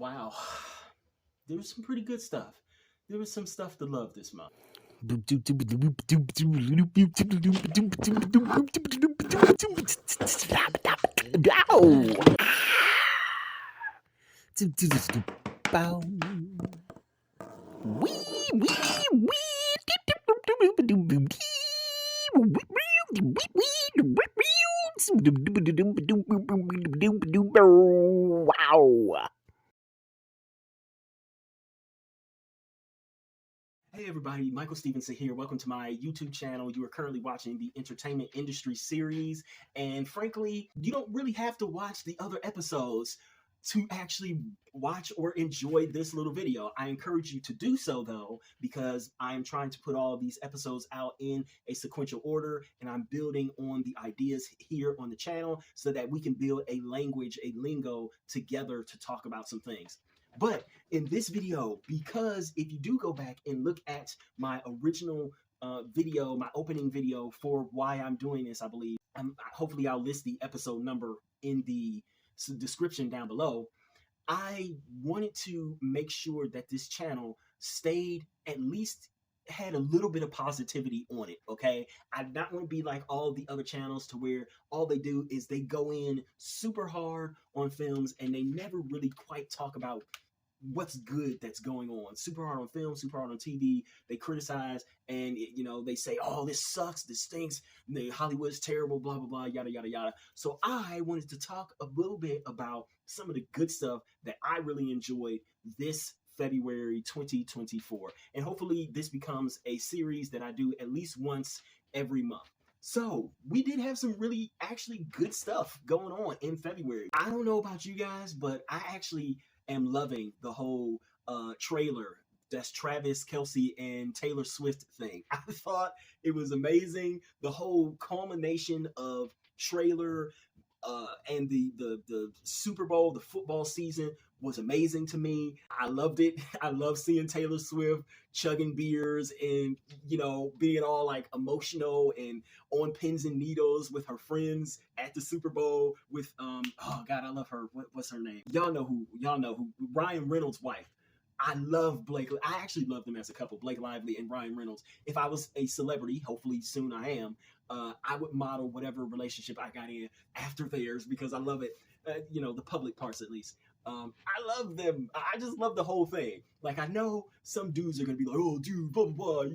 Wow. There was some pretty good stuff. There was some stuff to love this month. Wow. Hey everybody, Michael Stevenson here. Welcome to my YouTube channel. You are currently watching the entertainment industry series, and frankly, you don't really have to watch the other episodes to actually watch or enjoy this little video. I encourage you to do so though, because I am trying to put all these episodes out in a sequential order, and I'm building on the ideas here on the channel so that we can build a language, a lingo together to talk about some things. But in this video, because if you do go back and look at my original video, my opening video for why I'm doing this, I believe, hopefully I'll list the episode number in the description down below. I wanted to make sure that this channel stayed, at least had a little bit of positivity on it, okay? I not want to be like all the other channels to where all they do is they go in super hard on films and they never really quite talk about what's good that's going on. Super hard on film, super hard on TV. They criticize and they say, "Oh, this sucks, this stinks, Hollywood's terrible, blah blah blah, yada yada yada." So I wanted to talk a little bit about some of the good stuff that I really enjoyed this February 2024, and hopefully this becomes a series that I do at least once every month. So we did have some really actually good stuff going on in February. I don't know about you guys, but I actually am loving the whole trailer that's Travis Kelce and Taylor Swift thing. I thought it was amazing. The whole culmination of trailer and the Super Bowl, the football season was amazing to me. I loved it. I love seeing Taylor Swift chugging beers and being all like emotional and on pins and needles with her friends at the Super Bowl with oh god, I love her. What's her name? Y'all know who Ryan Reynolds' wife. I love Blake. I actually love them as a couple, Blake Lively and Ryan Reynolds. If I was a celebrity, hopefully soon I am, I would model whatever relationship I got in after theirs because I love it. The public parts at least. I love them. I just love the whole thing. Like, I know some dudes are gonna be like, "Oh, dude, blah blah blah,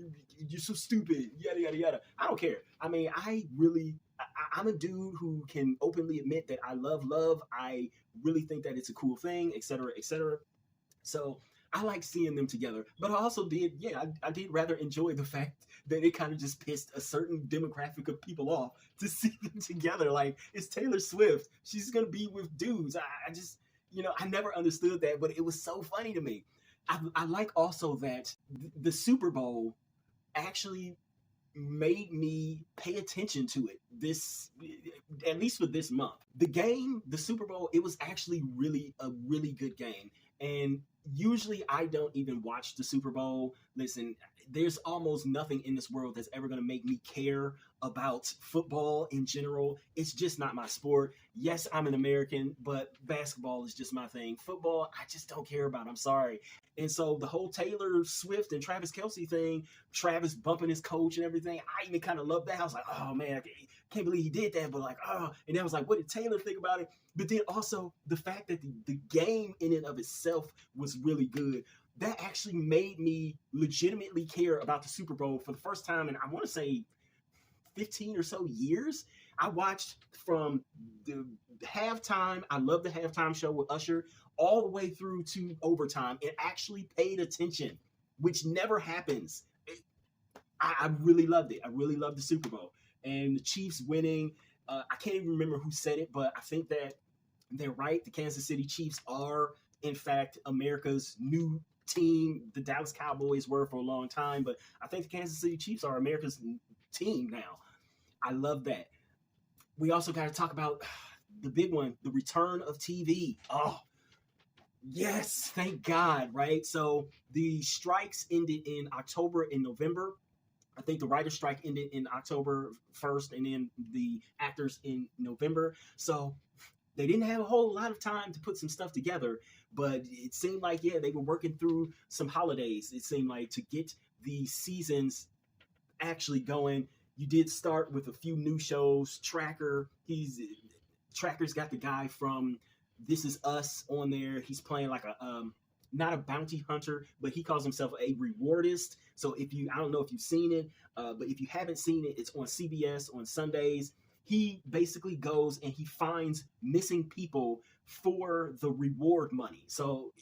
you're so stupid, yada yada yada." I don't care. I mean, I'm a dude who can openly admit that I love love. I really think that it's a cool thing, etc., etc. So I like seeing them together, but I also did, I did rather enjoy the fact that it kind of just pissed a certain demographic of people off to see them together. Like, it's Taylor Swift. She's going to be with dudes. I just, I never understood that, but it was so funny to me. I like also that the Super Bowl actually made me pay attention to it this, at least for this month. The game, the Super Bowl, it was actually a really good game. And usually I don't even watch the Super Bowl. Listen, there's almost nothing in this world that's ever going to make me care about football in general. It's just not my sport. Yes, I'm an American, but basketball is just my thing. Football, I just don't care about. I'm sorry. And so the whole Taylor Swift and Travis Kelce thing, Travis bumping his coach and everything, I even kind of loved that. I was like, oh man, I can't believe he did that. But like, oh, and then I was like, what did Taylor think about it? But then also the fact that the game in and of itself was really good. That actually made me legitimately care about the Super Bowl for the first time in, I want to say, 15 or so years. I watched from the halftime. I love the halftime show with Usher all the way through to overtime and actually paid attention, which never happens. I really loved it. I really loved the Super Bowl and the Chiefs winning. I can't even remember who said it, but I think that they're right. The Kansas City Chiefs are, in fact, America's new team. The Dallas Cowboys were for a long time, but I think the Kansas City Chiefs are America's team now. I love that. We also got to talk about the big one, the return of TV. Oh, yes, thank God, right? So the strikes ended in October and November. I think the writer's strike ended in October 1st and then the actors in November. So they didn't have a whole lot of time to put some stuff together, But it seemed like, yeah, they were working through some holidays. It seemed like to get the seasons actually going. You did start with a few new shows. Tracker's got the guy from This Is Us on there. He's playing like a not a bounty hunter, but he calls himself a rewardist. So I don't know if you've seen it, but if you haven't seen it, it's on CBS on Sundays. He basically goes and he finds missing people for the reward money. So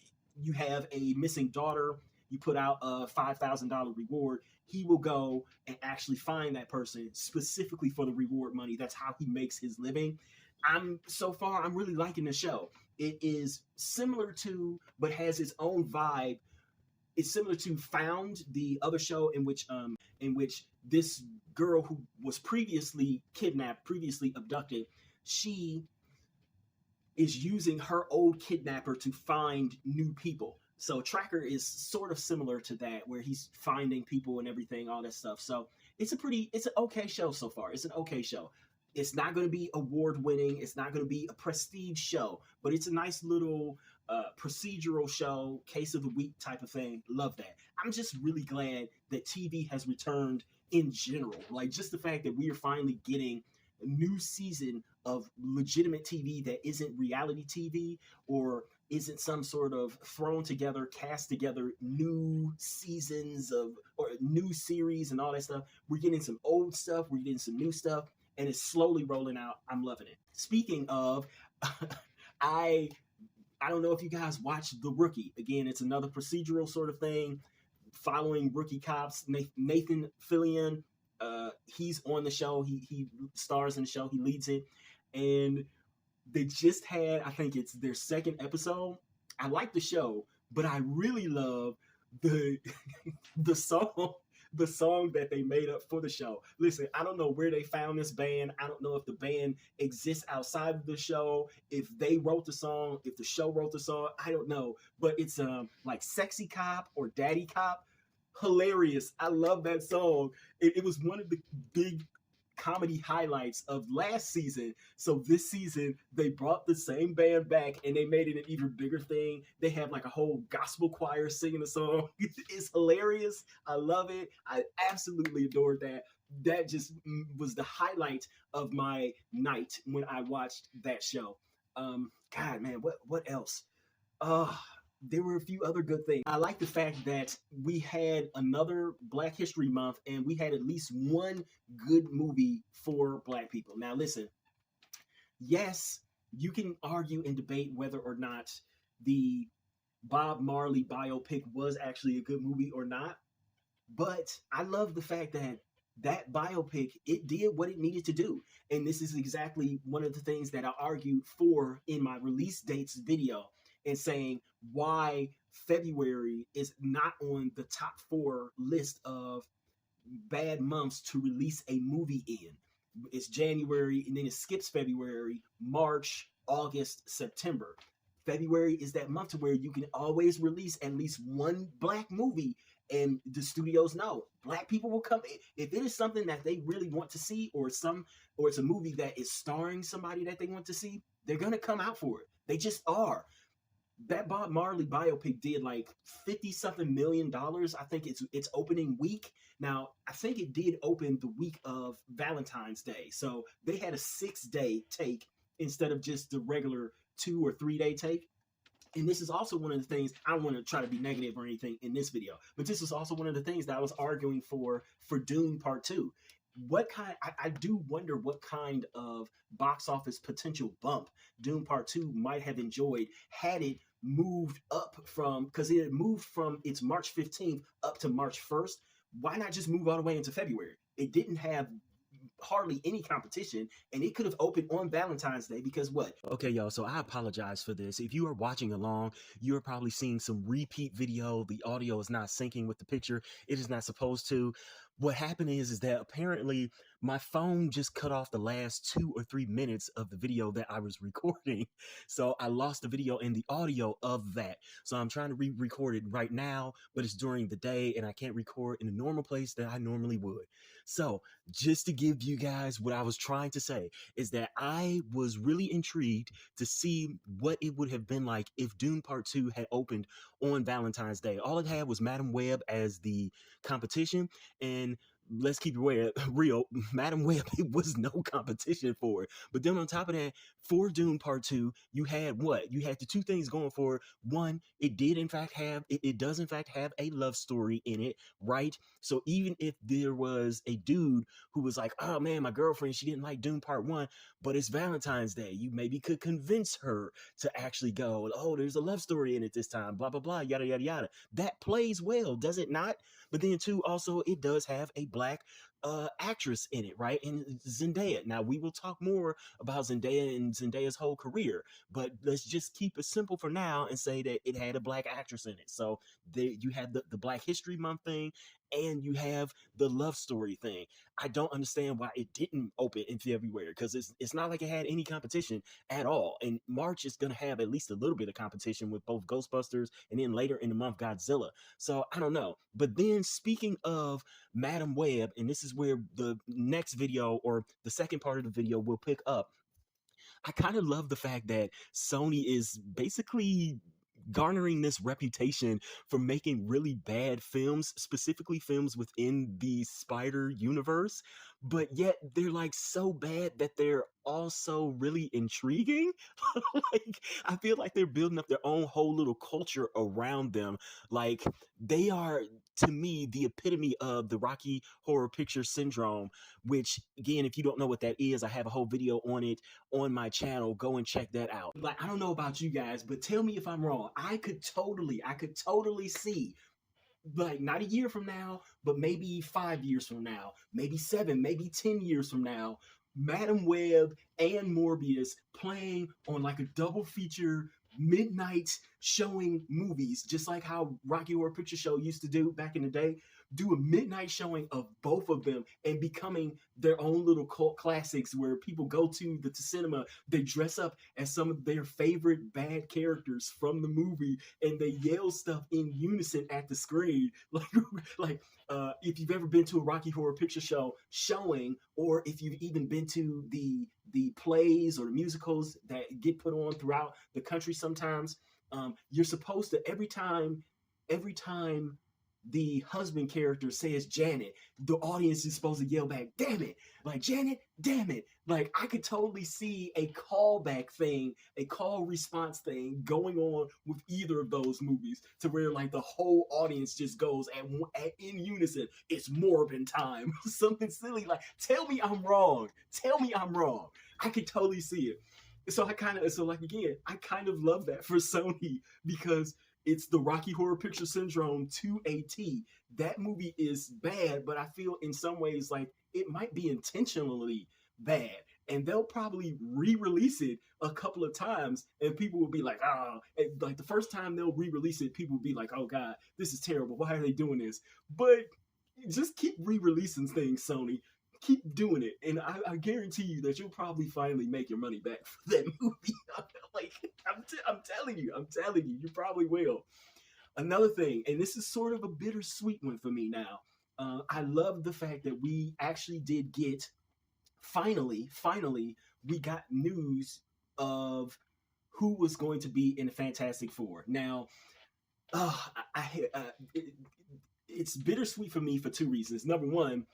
you have a missing daughter, you put out a $5,000 reward. He will go and actually find that person specifically for the reward money. That's how he makes his living. I'm really liking the show. It is similar to, but has its own vibe. It's similar to Found, the other show in which this girl who was previously kidnapped, previously abducted, she is using her old kidnapper to find new people. So Tracker is sort of similar to that, where he's finding people and everything, all that stuff. So it's an okay show so far. It's an okay show. It's not going to be award winning. It's not going to be a prestige show, but it's a nice little procedural show, case of the week type of thing. Love that. I'm just really glad that TV has returned in general. Like, just the fact that we are finally getting a new season of legitimate TV that isn't reality TV or isn't some sort of cast together new seasons or new series and all that stuff. We're getting some old stuff. We're getting some new stuff. And it's slowly rolling out. I'm loving it. Speaking of, I don't know if you guys watched The Rookie. Again, it's another procedural sort of thing, following rookie cops. Nathan Fillion, he's on the show. He stars in the show. He leads it. And they just had, I think it's their second episode. I like the show, but I really love the song that they made up for the show. Listen, I don't know where they found this band. I don't know if the band exists outside of the show, if they wrote the song, if the show wrote the song. I don't know. But it's like Sexy Cop or Daddy Cop. Hilarious. I love that song. It was one of the big comedy highlights of last season. So this season they brought the same band back and they made it an even bigger thing. They have like a whole gospel choir singing the song. It's hilarious. I love it. I absolutely adored that. That just was the highlight of my night when I watched that show. God, man, what else? There were a few other good things. I like the fact that we had another Black History Month and we had at least one good movie for Black people. Now, listen, yes, you can argue and debate whether or not the Bob Marley biopic was actually a good movie or not, but I love the fact that that biopic, it did what it needed to do. And this is exactly one of the things that I argued for in my release dates video, and saying why February is not on the top 4 list of bad months to release a movie in. It's January, and then it skips February, March, August, September. February is that month to where you can always release at least one Black movie, and the studios know Black people will come. If it is something that they really want to see, or it's a movie that is starring somebody that they want to see, they're gonna come out for it. They just are. That Bob Marley biopic did like $50-something million. I think it's opening week. Now, I think it did open the week of Valentine's Day. So they had a 6-day take instead of just the regular 2 or 3 day take. And this is also one of the things, I don't want to try to be negative or anything in this video, but this is also one of the things that I was arguing for Dune Part 2. I do wonder what kind of box office potential bump Dune Part 2 might have enjoyed had it moved up because it had moved from its March 15th up to March 1st. Why not just move all the way into February? It didn't have hardly any competition, and it could have opened on Valentine's Day because what? Okay, y'all, so I apologize for this. If you are watching along, you're probably seeing some repeat video. The audio is not syncing with the picture. It is not supposed to. what happened is that apparently my phone just cut off the last 2 or 3 minutes of the video that I was recording. So I lost the video and the audio of that. So I'm trying to re-record it right now, but it's during the day and I can't record in the normal place that I normally would. So just to give you guys what I was trying to say is that I was really intrigued to see what it would have been like if Dune Part 2 had opened on Valentine's Day. All it had was Madam Web as the competition, and let's keep it real, Madam Web, it was no competition for it. But then on top of that, for Dune Part 2, you had what? You had the two things going for it. One, it does in fact have a love story in it, right? So even if there was a dude who was like, oh man, my girlfriend, she didn't like Dune Part 1, but it's Valentine's Day, you maybe could convince her to actually go, oh, there's a love story in it this time, blah, blah, blah, yada, yada, yada. That plays well, does it not? But then too, also, it does have a black actress in it, right? And Zendaya. Now, we will talk more about Zendaya and Zendaya's whole career, but let's just keep it simple for now and say that it had a black actress in it. So you have the Black History Month thing, and you have the love story thing. I don't understand why it didn't open in February, because it's not like it had any competition at all. And March is going to have at least a little bit of competition with both Ghostbusters and then later in the month Godzilla. So I don't know. But then speaking of Madam Web, and this is where the next video or the second part of the video will pick up, I kind of love the fact that Sony is basically garnering this reputation for making really bad films, specifically films within the Spider universe, but yet they're like so bad that they're also really intriguing. Like, I feel like they're building up their own whole little culture around them. Like, they are, to me, the epitome of the Rocky Horror Picture Syndrome, which, again, if you don't know what that is, I have a whole video on it on my channel. Go and check that out. Like, I don't know about you guys, but tell me if I'm wrong. I could totally see, like, not a year from now, but maybe 5 years from now, maybe 7, maybe 10 years from now, Madam Web and Morbius playing on like a double feature midnight showing movies, just like how Rocky Horror Picture Show used to do back in the day. Do a midnight showing of both of them and becoming their own little cult classics where people go to the cinema, they dress up as some of their favorite bad characters from the movie, and they yell stuff in unison at the screen. If you've ever been to a Rocky Horror Picture Show showing, or if you've even been to the plays or the musicals that get put on throughout the country sometimes, you're supposed to, every time the husband character says Janet, the audience is supposed to yell back, damn it, like, Janet, damn it. Like, I could totally see a callback thing, a call response thing going on with either of those movies, to where like the whole audience just goes in unison, it's Morbin time. Something silly like, tell me I'm wrong. I could totally see it. So I kind of love that for Sony, because it's the Rocky Horror Picture Syndrome to a T. That movie is bad, but I feel in some ways like it might be intentionally bad. And they'll probably re-release it a couple of times, and people will be like, oh, like the first time they'll re-release it, people will be like, oh God, this is terrible. Why are they doing this? But just keep re-releasing things, Sony. Keep doing it, and I guarantee you that you'll probably finally make your money back for that movie. Like, I'm telling you, you probably will. Another thing, and this is sort of a bittersweet one for me now. I love the fact that we actually did get, finally, we got news of who was going to be in the Fantastic Four. Now, it's bittersweet for me for two reasons. Number one,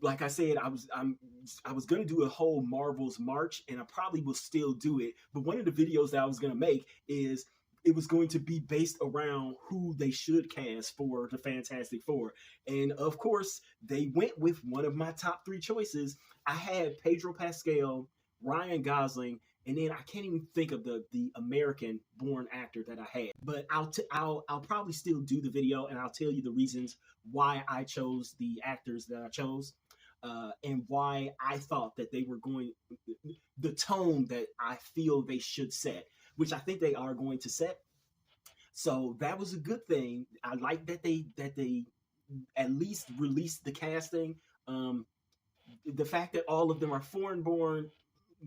like I said, I was gonna do a whole Marvel's March, and I probably will still do it. But one of the videos that I was gonna make is, it was going to be based around who they should cast for the Fantastic Four. And of course, they went with one of my top 3 choices. I had Pedro Pascal, Ryan Gosling, and then I can't even think of the American born actor that I had. But I'll probably still do the video, and I'll tell you the reasons why I chose the actors that I chose. And why I thought that they were going, the tone that I feel they should set, which I think they are going to set. So that was a good thing. I like that they at least release the casting. The fact that all of them are foreign born,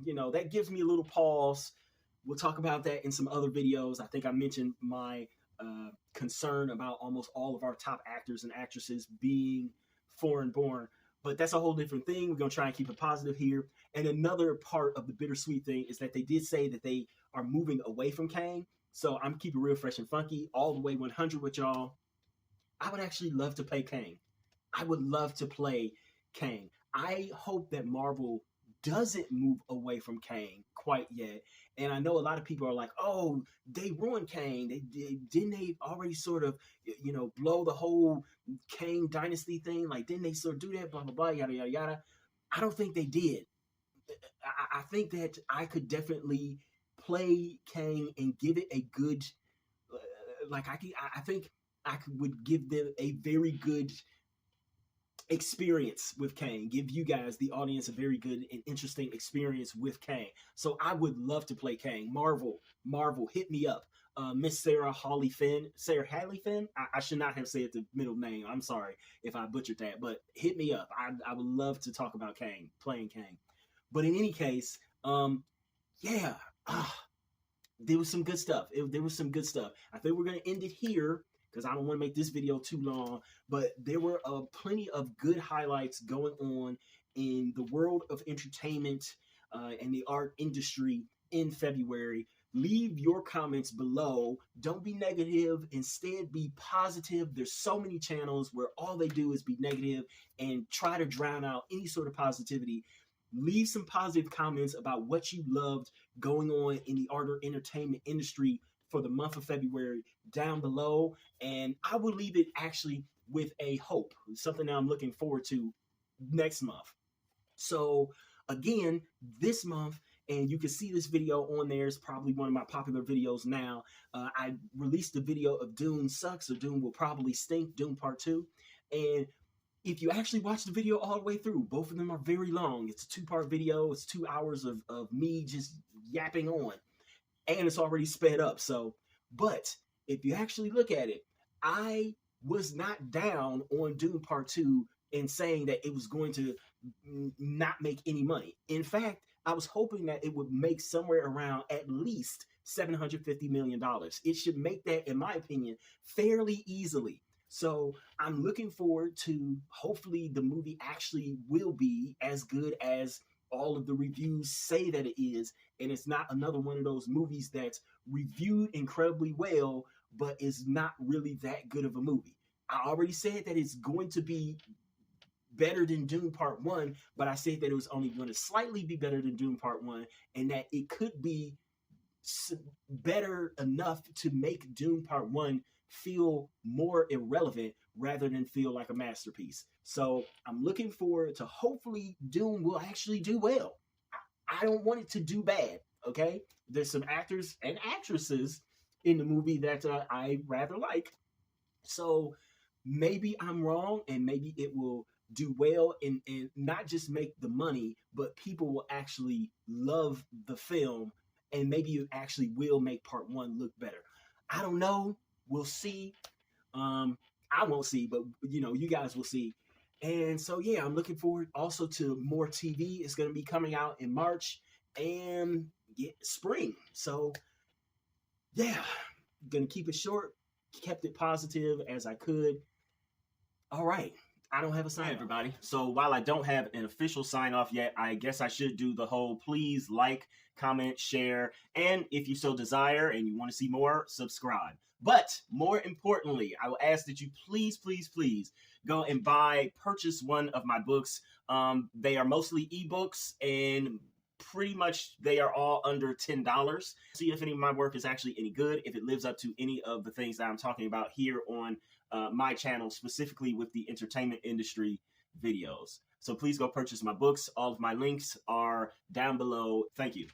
that gives me a little pause. We'll talk about that in some other videos. I think I mentioned my concern about almost all of our top actors and actresses being foreign born, but that's a whole different thing. We're going to try and keep it positive here. And another part of the bittersweet thing is that they did say that they are moving away from Kang. So I'm keeping real fresh and funky all the way 100 with y'all. I would actually love to play Kang. I would love to play Kang. I hope that Marvel doesn't move away from Kang quite yet. And I know a lot of people are like, oh, they ruined Kang. Didn't they already sort of, blow the whole Kang dynasty thing? Like, didn't they sort of do that? Blah, blah, blah, yada, yada, yada. I don't think they did. I think that I could definitely play Kang and give it a good, I think I would give them a very good experience with Kang, give you guys, the audience, a very good and interesting experience with Kang. So I would love to play Kang. Marvel, hit me up. Miss Sarah Halley Finn. I should not have said the middle name. I'm sorry if I butchered that, but hit me up. I would love to talk about Kang, playing Kang. But in any case, there was some good stuff. There was some good stuff. I think we're going to end it here because I don't want to make this video too long, but there were plenty of good highlights going on in the world of entertainment and the art industry in February. Leave your comments below. Don't be negative. Instead, be positive. There's so many channels where all they do is be negative and try to drown out any sort of positivity. Leave some positive comments about what you loved going on in the art or entertainment industry for the month of February down below. And I will leave it actually with a hope, something that I'm looking forward to next month. So again, this month, and you can see this video on there, it's probably one of my popular videos now. I released a video of Dune Sucks or Dune Will Probably Stink, Dune Part 2. And if you actually watch the video all the way through, both of them are very long. It's a 2-part video. It's 2 hours of me just yapping on. And it's already sped up. So, but if you actually look at it, I was not down on Dune Part 2 and saying that it was going to not make any money. In fact, I was hoping that it would make somewhere around at least $750 million. It should make that, in my opinion, fairly easily. So I'm looking forward to, hopefully the movie actually will be as good as all of the reviews say that it is, and it's not another one of those movies that's reviewed incredibly well, but is not really that good of a movie. I already said that it's going to be better than Dune Part 1, but I said that it was only going to slightly be better than Dune Part 1, and that it could be better enough to make Dune Part 1 feel more irrelevant rather than feel like a masterpiece. So I'm looking forward to, hopefully Dune will actually do well. I don't want it to do bad, okay? There's some actors and actresses in the movie that I rather like. So maybe I'm wrong, and maybe it will do well and not just make the money, but people will actually love the film, and maybe it actually will make Part 1 look better. I don't know. We'll see. I won't see, but you guys will see. And so yeah, I'm looking forward also to more TV. It's going to be coming out in March and spring. So yeah, gonna keep it short. Kept it positive as I could. All right. I don't have a sign, everybody. So while I don't have an official sign off yet, I guess I should do the whole please like, comment, share, and if you so desire and you want to see more, subscribe. But more importantly, I will ask that you please, please, please go and purchase one of my books. They are mostly ebooks, and pretty much they are all under $10. See if any of my work is actually any good, if it lives up to any of the things that I'm talking about here on my channel, specifically with the entertainment industry videos. So please go purchase my books. All of my links are down below. Thank you.